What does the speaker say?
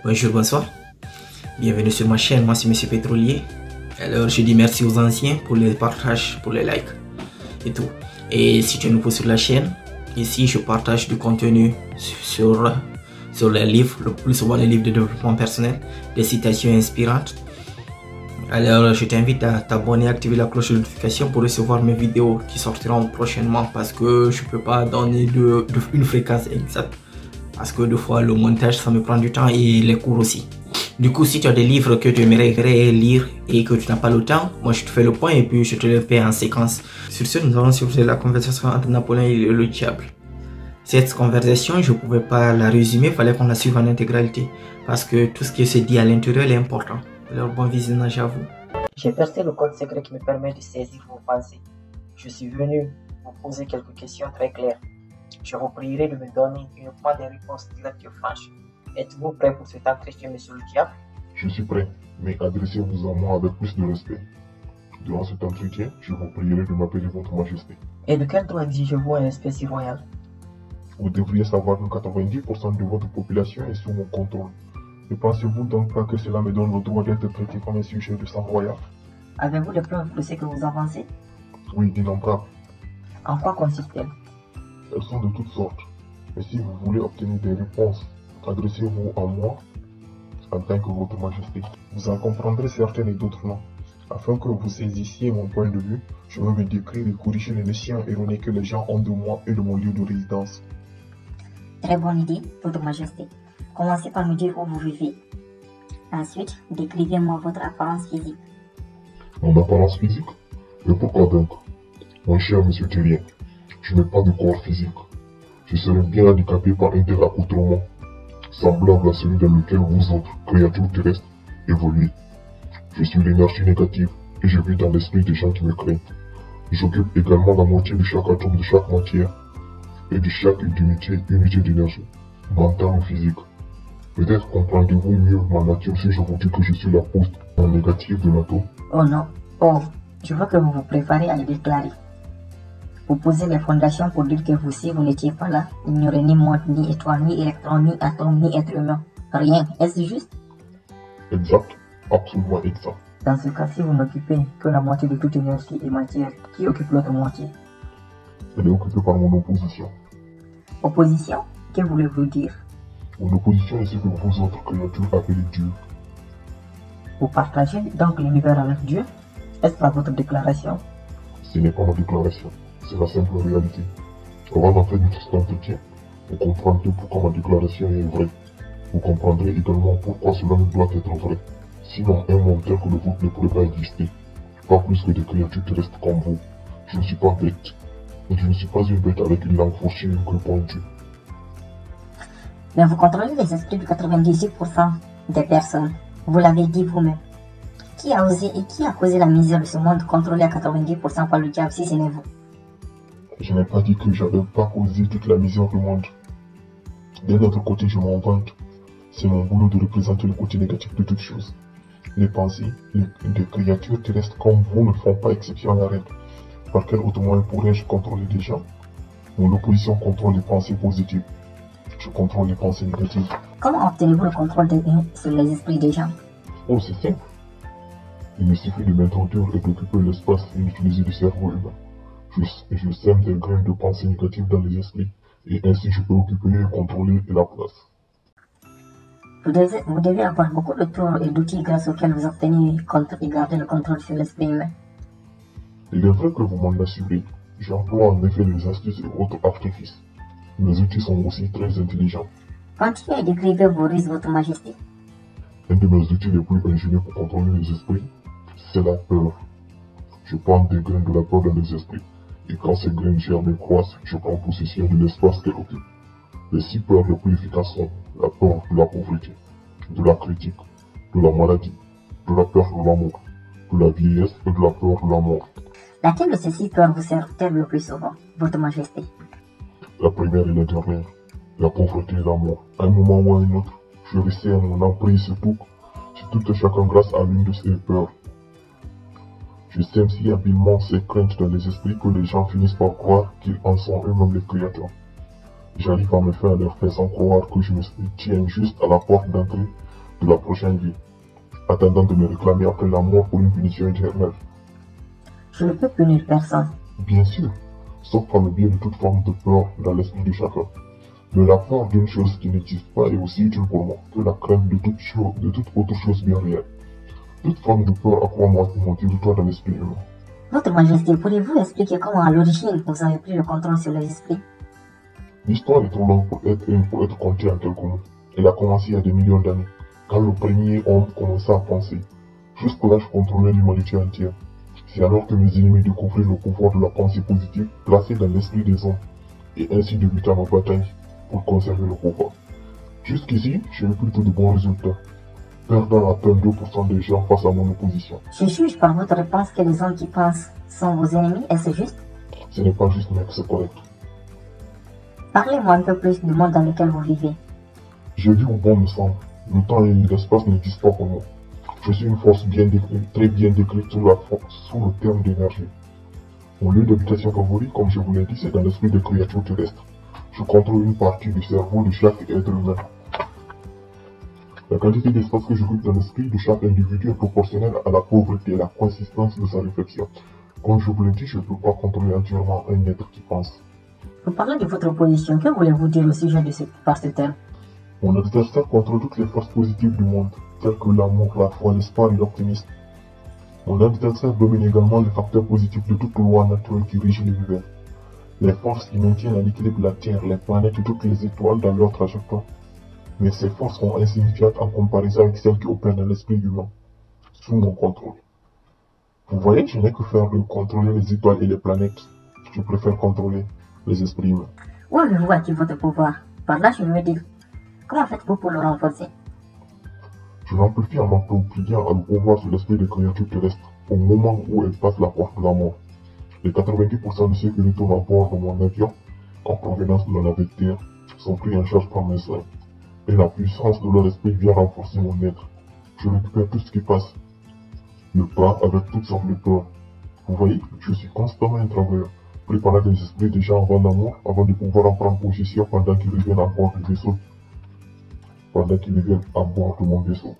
Bonjour, bonsoir. Bienvenue sur ma chaîne, moi c'est Monsieur Pétrolier. Alors je dis merci aux anciens pour les partages, pour les likes et tout. Et si tu es nouveau sur la chaîne, ici je partage du contenu sur les livres, le plus souvent les livres de développement personnel, des citations inspirantes. Alors je t'invite à t'abonner, activer la cloche de notification pour recevoir mes vidéos qui sortiront prochainement, parce que je peux pas donner une fréquence exacte, parce que des fois le montage ça me prend du temps et les cours aussi. Du coup, si tu as des livres que tu aimerais lire et que tu n'as pas le temps, moi je te fais le point et puis je te le fais en séquence. Sur ce, nous allons suivre la conversation entre Napoléon et le diable. Cette conversation, je ne pouvais pas la résumer, il fallait qu'on la suive en intégralité, parce que tout ce qui se dit à l'intérieur est important. Alors bon visionnage à vous. J'ai percé le code secret qui me permet de saisir vos pensées. Je suis venu vous poser quelques questions très claires. Je vous prierai de me donner uniquement des réponses directes et franches. Êtes-vous prêt pour cet entretien, monsieur le diable? Je suis prêt, mais adressez-vous à moi avec plus de respect. Durant cet entretien, je vous prierai de m'appeler votre majesté. Et de quel droit exigez-vous un respect si royal? Vous devriez savoir que 90% de votre population est sous mon contrôle. Ne pensez-vous donc pas que cela me donne le droit d'être traité comme un sujet de sang royal? Avez-vous des preuves de ce que vous avancez? Oui, d'innombrables. En quoi consiste-t-elle? Elles sont de toutes sortes. Mais si vous voulez obtenir des réponses, adressez-vous à moi en tant que votre majesté. Vous en comprendrez certaines et d'autres non. Afin que vous saisissiez mon point de vue, je vais me décrire et corriger les notions erronées que les gens ont de moi et de mon lieu de résidence. Très bonne idée, votre majesté. Commencez par me dire où vous vivez. Ensuite, décrivez-moi votre apparence physique. Mon apparence physique? Et pourquoi donc? Mon cher monsieur Thérien, je n'ai pas de corps physique. Je serais bien handicapé par un tel accoutrement, semblable à celui dans lequel vous autres, créatures terrestres, évoluez. Je suis l'énergie négative et je vis dans l'esprit des gens qui me craignent. J'occupe également la moitié de chaque atome de chaque matière et de chaque unité d'énergie, mentale ou physique. Peut-être comprendrez-vous mieux ma nature si je vous dis que je suis la pose négative de l'atome. Oh non, oh, je veux que vous vous préparez à le déclarer. Vous posez les fondations pour dire que vous, si vous n'étiez pas là, il n'y aurait ni monde, ni étoile, ni électron, ni atome, ni être humain. Rien, est-ce juste? Exact, absolument exact. Dans ce cas, si vous n'occupez que la moitié de toute énergie et matière, qui occupe l'autre moitié? Elle est occupée par mon opposition. Opposition? Que voulez-vous dire? Mon opposition est ce que vous autres créatures appelez Dieu. Vous partagez donc l'univers avec Dieu? Est-ce pas votre déclaration? Ce n'est pas ma déclaration, c'est la simple réalité. Avant d'entrer dans cet entretien, vous comprendrez pourquoi ma déclaration est vraie. Vous comprendrez également pourquoi cela ne doit être vrai. Sinon, un monde tel que le vôtre ne pourrait pas exister. Pas plus que des créatures terrestres comme vous. Je ne suis pas bête. Et je ne suis pas une bête avec une langue fourchée et une queue pointue. Mais vous contrôlez les esprits de 98% des personnes. Vous l'avez dit vous-même. Qui a osé et qui a causé la misère de ce monde contrôlé à 90% par le diable si ce n'est vous? Je n'ai pas dit que j'avais pas causé toute la misère du monde. D'un autre côté, je m'en vante. C'est mon boulot de représenter le côté négatif de toute chose. Les pensées des créatures terrestres comme vous ne font pas exception à la règle. Par quel autre moyen pourrais-je contrôler les gens? Mon opposition contrôle les pensées positives. Je contrôle les pensées négatives. Comment obtenez-vous le contrôle sur les esprits des gens? Oh, c'est simple. Il me suffit de m'introduire et d'occuper l'espace et d'utiliser le cerveau humain. Je sème des graines de pensée négatives dans les esprits, et ainsi je peux occuper et contrôler la place. Vous devez avoir beaucoup de tours et d'outils grâce auxquels vous obtenez et gardez le contrôle sur l'esprit humain. Il est vrai que vous m'en assurez. J'emploie en effet les astuces et autres artifices. Mes outils sont aussi très intelligents. Continuez à décrire vos ruses, votre majesté. Un de mes outils les plus ingénieux pour contrôler les esprits, c'est la peur. Je plante des graines de la peur dans les esprits, et quand ces graines germent et croissent, je prends possession de l'espace qu'elles occupent. Les 6 peurs les plus efficaces sont la peur de la pauvreté, de la critique, de la maladie, de la peur de l'amour, de la vieillesse et de la peur de la mort. Laquelle de ces 6 peurs vous sert-elle le plus souvent, votre majesté? La première et la dernière, la pauvreté et la mort. À un moment ou à un autre, je resserre mon emprise sur tout et chacun grâce à l'une de ces peurs. Je sème si habilement ces craintes dans les esprits que les gens finissent par croire qu'ils en sont eux-mêmes les créateurs. J'arrive à me faire leur faire sans croire que je me tiens juste à la porte d'entrée de la prochaine vie, attendant de me réclamer après la mort pour une punition éternelle. Je ne peux punir personne. Bien sûr, sauf par le biais de toute forme de peur dans l'esprit de chacun. Mais la peur d'une chose qui n'existe pas est aussi utile pour moi que la crainte de toute autre chose bien réelle. Toute forme de peur accroît moins mon territoire dans l'esprit humain. Votre Majesté, pourriez-vous expliquer comment à l'origine vous avez pris le contrôle sur les esprits? L'histoire est trop longue pour être contée en quelques mots. Elle a commencé il y a des millions d'années, quand le premier homme commença à penser. Jusque-là, je contrôlais l'humanité entière. C'est alors que mes ennemis découvrirent le pouvoir de la pensée positive placée dans l'esprit des hommes, et ainsi débutèrent ma bataille pour conserver le pouvoir. Jusqu'ici, j'ai eu plutôt de bons résultats, perdant à peine 2% des gens face à mon opposition. Je juge par votre réponse que les hommes qui pensent sont vos ennemis, est-ce juste? Ce n'est pas juste, mec, c'est correct. Parlez-moi un peu plus du monde dans lequel vous vivez. Je vis où bon me semble. Le temps et l'espace n'existent pas pour moi. Je suis une force bien décrite, très bien décrite sous le terme d'énergie. Mon lieu d'habitation favori, comme je vous l'ai dit, c'est dans l'esprit des créatures terrestres. Je contrôle une partie du cerveau de chaque être humain. La quantité d'espace que j'occupe dans l'esprit de chaque individu est proportionnelle à la pauvreté et la consistance de sa réflexion. Comme je vous l'ai dit, je ne peux pas contrôler entièrement un être qui pense. Vous parlez de votre opposition, que voulez-vous dire au sujet de par ce terme? Mon adversaire contrôle toutes les forces positives du monde, telles que l'amour, la foi, l'espoir et l'optimisme. Mon adversaire domine également les facteurs positifs de toute loi naturelle qui régit l'univers. Les forces qui maintiennent à l'équilibre la Terre, les planètes et toutes les étoiles dans leur trajectoire. Mais ces forces sont insignifiantes en comparaison avec celles qui opèrent dans l'esprit humain, sous mon contrôle. Vous voyez, je n'ai que faire de contrôler les étoiles et les planètes. Je préfère contrôler les esprits humains. Où avez-vous acquis votre pouvoir? Par là, je veux dire, comment faites-vous pour le renforcer? Je l'amplifie en m'appropriant le pouvoir sur l'esprit des créatures terrestres au moment où elles passent la porte de la mort. Les 90% de ceux qui retournent à bord de mon avion, en provenance de la navette Terre, sont pris en charge par mes soins. Et la puissance de leur esprit vient renforcer mon être. Je récupère tout ce qui passe. Le pas avec toutes sortes de peurs. Vous voyez, je suis constamment un travailleur, préparant des esprits déjà avant l'amour, avant de pouvoir en prendre possession pendant qu'ils reviennent à bord du vaisseau. Pendant qu'ils reviennent à bord de mon vaisseau.